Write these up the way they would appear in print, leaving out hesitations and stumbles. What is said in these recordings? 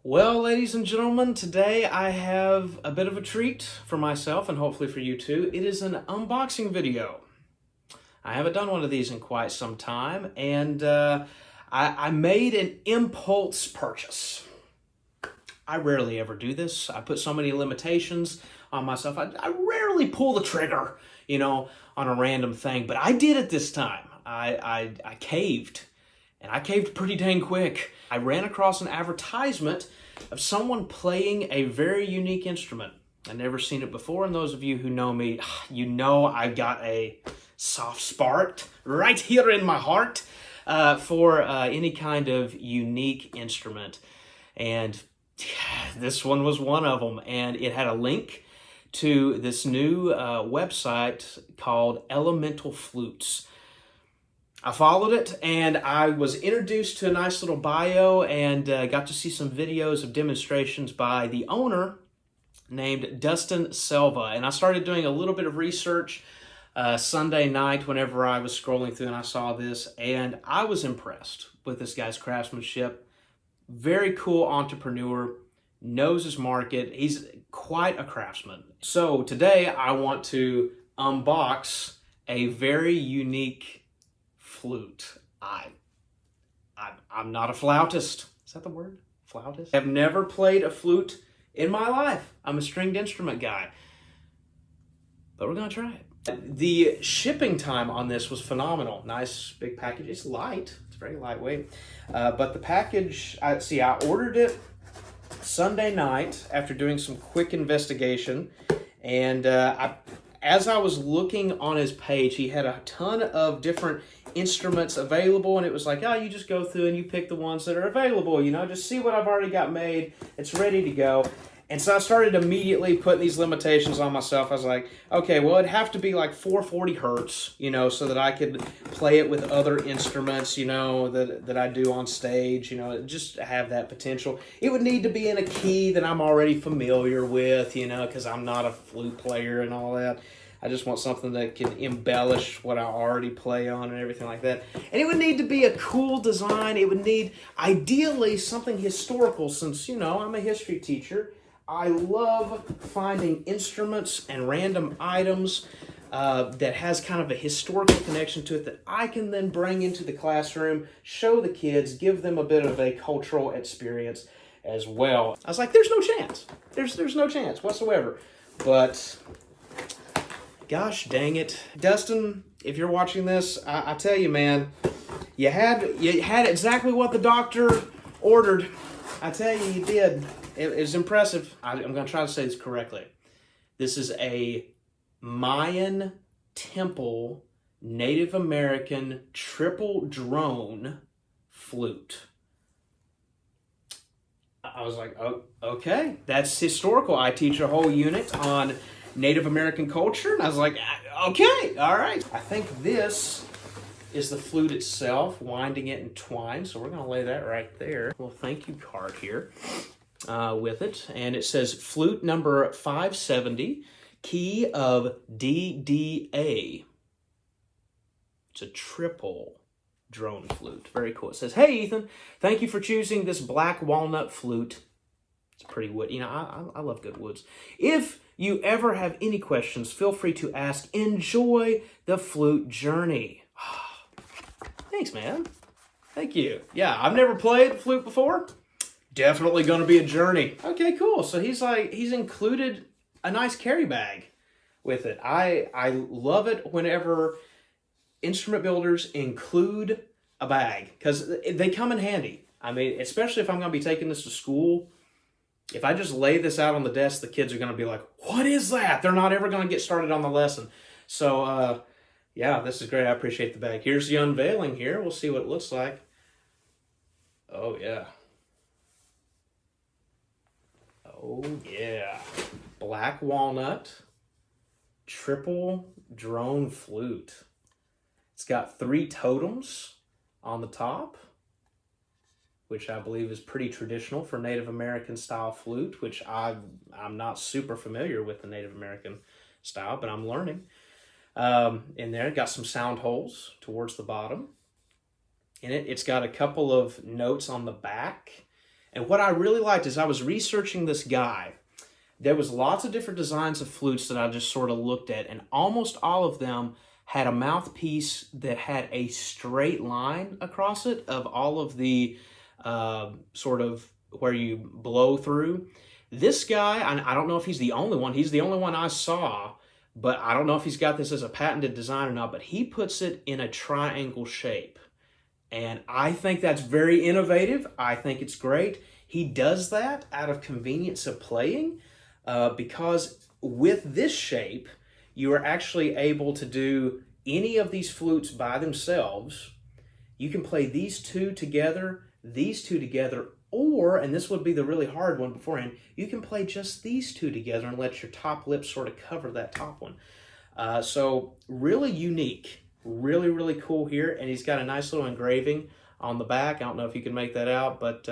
Well, ladies and gentlemen, today I have a bit of a treat for myself and hopefully for you too. It is an unboxing video. I haven't done one of these in quite some time, and I made an impulse purchase. I rarely ever do this. I put so many limitations on myself. I rarely pull the trigger, on a random thing, but I did it this time. I caved. And I caved pretty dang quick. I ran across an advertisement of someone playing a very unique instrument. I'd never seen it before, and those of you who know me, you know I got a soft spot right here in my heart for any kind of unique instrument. And this one was one of them, and it had a link to this new website called Elemental Flutes. I followed it, and I was introduced to a nice little bio and got to see some videos of demonstrations by the owner named Dustin Selva. And I started doing a little bit of research Sunday night whenever I was scrolling through and I saw this, and I was impressed with this guy's craftsmanship. Very cool entrepreneur, knows his market. He's quite a craftsman. So today I want to unbox a very unique flute. I'm not a flautist. Is that the word? Flautist? I've never played a flute in my life. I'm a stringed instrument guy. But we're gonna try it. The shipping time on this was phenomenal. Nice big package. It's light. It's very lightweight. But the package, I ordered it Sunday night after doing some quick investigation. And as I was looking on his page, he had a ton of different instruments available, and it was like, oh, you just go through and you pick the ones that are available, just see what I've already got made. It's ready to go. And so I started immediately putting these limitations on myself. I was like, okay, well, it'd have to be like 440 hertz, so that I could play it with other instruments, that I do on stage, just have that potential. It would need to be in a key that I'm already familiar with, because I'm not a flute player and all that. I just want something that can embellish what I already play on and everything like that. And it would need to be a cool design. It would need, ideally, something historical since, I'm a history teacher. I love finding instruments and random items that has kind of a historical connection to it that I can then bring into the classroom, show the kids, give them a bit of a cultural experience as well. I was like, there's no chance. There's no chance whatsoever. But gosh dang it. Dustin, if you're watching this, I tell you, man, you had exactly what the doctor ordered. I tell you, you did. It was impressive. I'm going to try to say this correctly. This is a Mayan temple Native American triple drone flute. I was like, oh, okay, that's historical. I teach a whole unit on Native American culture, and I was like, okay, all right. I think this is the flute itself, winding it in twine, so we're going to lay that right there. Well, thank you card here with it, and it says flute number 570, key of DDA. It's a triple drone flute. Very cool. It says, hey, Ethan, thank you for choosing this black walnut flute. It's pretty wood. I love good woods. If you ever have any questions, feel free to ask. Enjoy the flute journey. Thanks, man. Thank you. Yeah, I've never played flute before. Definitely going to be a journey. Okay, cool. So he's included a nice carry bag with it. I love it whenever instrument builders include a bag because they come in handy. I mean, especially if I'm going to be taking this to school. If I just lay this out on the desk, the kids are going to be like, what is that? They're not ever going to get started on the lesson. So, yeah, this is great. I appreciate the bag. Here's the unveiling here. We'll see what it looks like. Oh, yeah. Oh, yeah. Black walnut, triple drone flute. It's got 3 totems on the top, which I believe is pretty traditional for Native American style flute, which I'm not super familiar with the Native American style, but I'm learning. In there, got some sound holes towards the bottom. In it, it's got a couple of notes on the back And what I really liked is I was researching this guy. There was lots of different designs of flutes that I just sort of looked at, and almost all of them had a mouthpiece that had a straight line across it of all of the sort of where you blow through. This guy, I don't know if he's the only one. He's the only one I saw, but I don't know if he's got this as a patented design or not, but he puts it in a triangle shape. And I think that's very innovative. I think it's great. He does that out of convenience of playing because with this shape, you are actually able to do any of these flutes by themselves. You can play these two together, or, and this would be the really hard one beforehand, you can play just these two together and let your top lip sort of cover that top one. So really unique, really, really cool here. And he's got a nice little engraving on the back. I don't know if you can make that out, but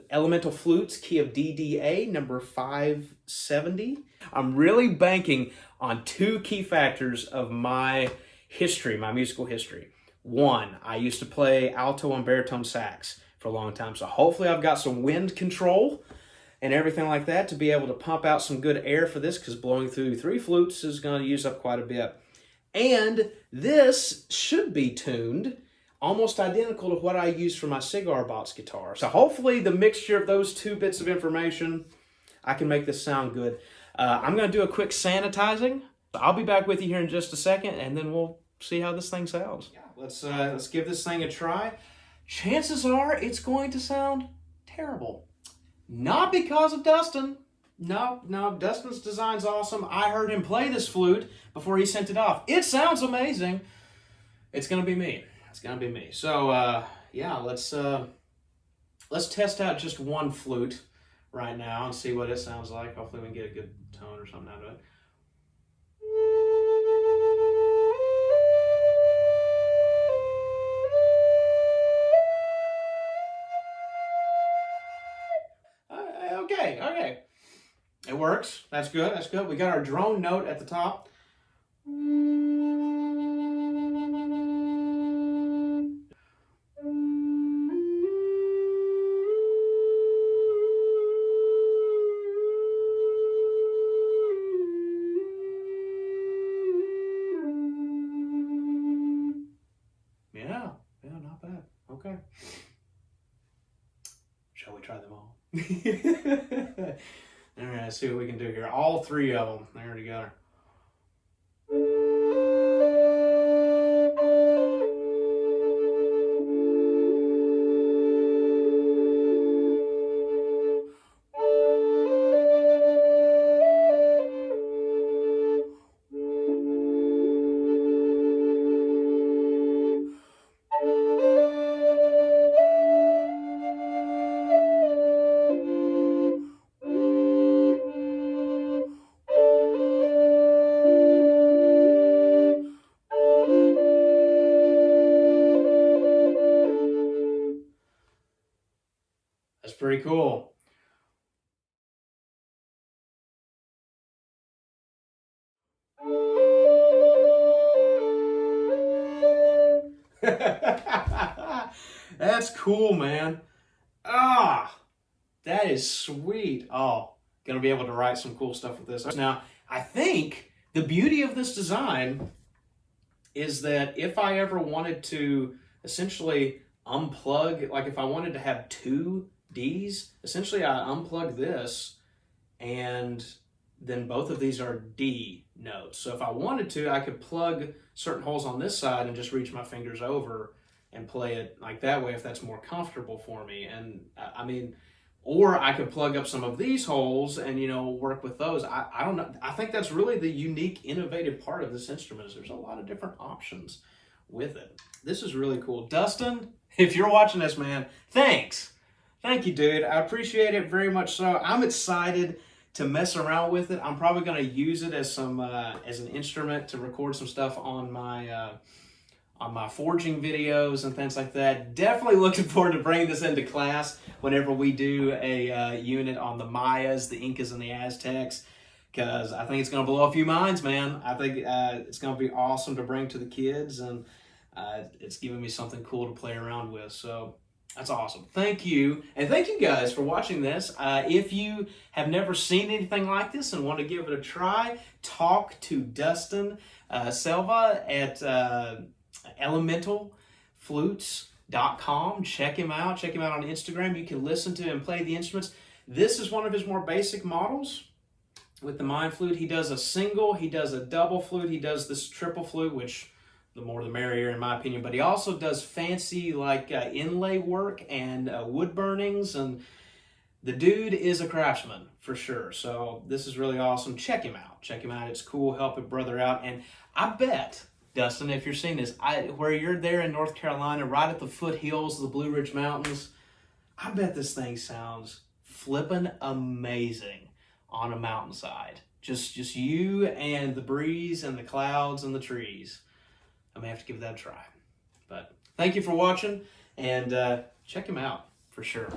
Elemental Flutes, key of DDA, number 570. I'm really banking on two key factors of my history, my musical history. One, I used to play alto and baritone sax for a long time, so hopefully I've got some wind control and everything like that to be able to pump out some good air for this, because blowing through 3 flutes is going to use up quite a bit. And this should be tuned almost identical to what I use for my cigar box guitar. So hopefully the mixture of those two bits of information, I can make this sound good. I'm going to do a quick sanitizing. I'll be back with you here in just a second, and then we'll see how this thing sounds. Yeah, let's give this thing a try. Chances are it's going to sound terrible. Not because of Dustin. No, Dustin's design's awesome. I heard him play this flute before he sent it off. It sounds amazing. It's going to be me. It's going to be me. So, yeah, let's test out just one flute right now and see what it sounds like. Hopefully we can get a good tone or something out of it. Okay. It works. That's good. We got our drone note at the top. Yeah, not bad. Okay. Shall we try them all? All right, let's see what we can do here. All 3 of them. There together. That's pretty cool. That's cool, man. That is sweet. Gonna be able to write some cool stuff with this. Now, I think the beauty of this design is that if I ever wanted to essentially unplug, like if I wanted to have 2 Ds, essentially I unplug this and then both of these are D notes. So if I wanted to, I could plug certain holes on this side and just reach my fingers over and play it like that way if that's more comfortable for me. And I mean, or I could plug up some of these holes and, work with those. I don't know. I think that's really the unique, innovative part of this instrument is there's a lot of different options with it. This is really cool. Dustin, if you're watching this, man, thanks. Thank you, dude. I appreciate it very much so. I'm excited to mess around with it. I'm probably going to use it as an instrument to record some stuff on my forging videos and things like that. Definitely looking forward to bringing this into class whenever we do a unit on the Mayas, the Incas, and the Aztecs, because I think it's going to blow a few minds, man. I think it's going to be awesome to bring to the kids, and it's giving me something cool to play around with. So That's awesome. Thank you. And thank you guys for watching this. If you have never seen anything like this and want to give it a try, talk to Dustin Selva at elementalflutes.com. Check him out. Check him out on Instagram. You can listen to him play the instruments. This is one of his more basic models with the Mind Flute. He does a single, he does a double flute, he does this triple flute, which the more the merrier in my opinion, but he also does fancy like inlay work and wood burnings, and the dude is a craftsman for sure. So this is really awesome. Check him out. Check him out. It's cool. Help a brother out. And I bet, Dustin, if you're seeing this, where you're there in North Carolina, right at the foothills of the Blue Ridge Mountains, I bet this thing sounds flippin' amazing on a mountainside. Just you and the breeze and the clouds and the trees. I may have to give that a try. But thank you for watching, and check him out for sure.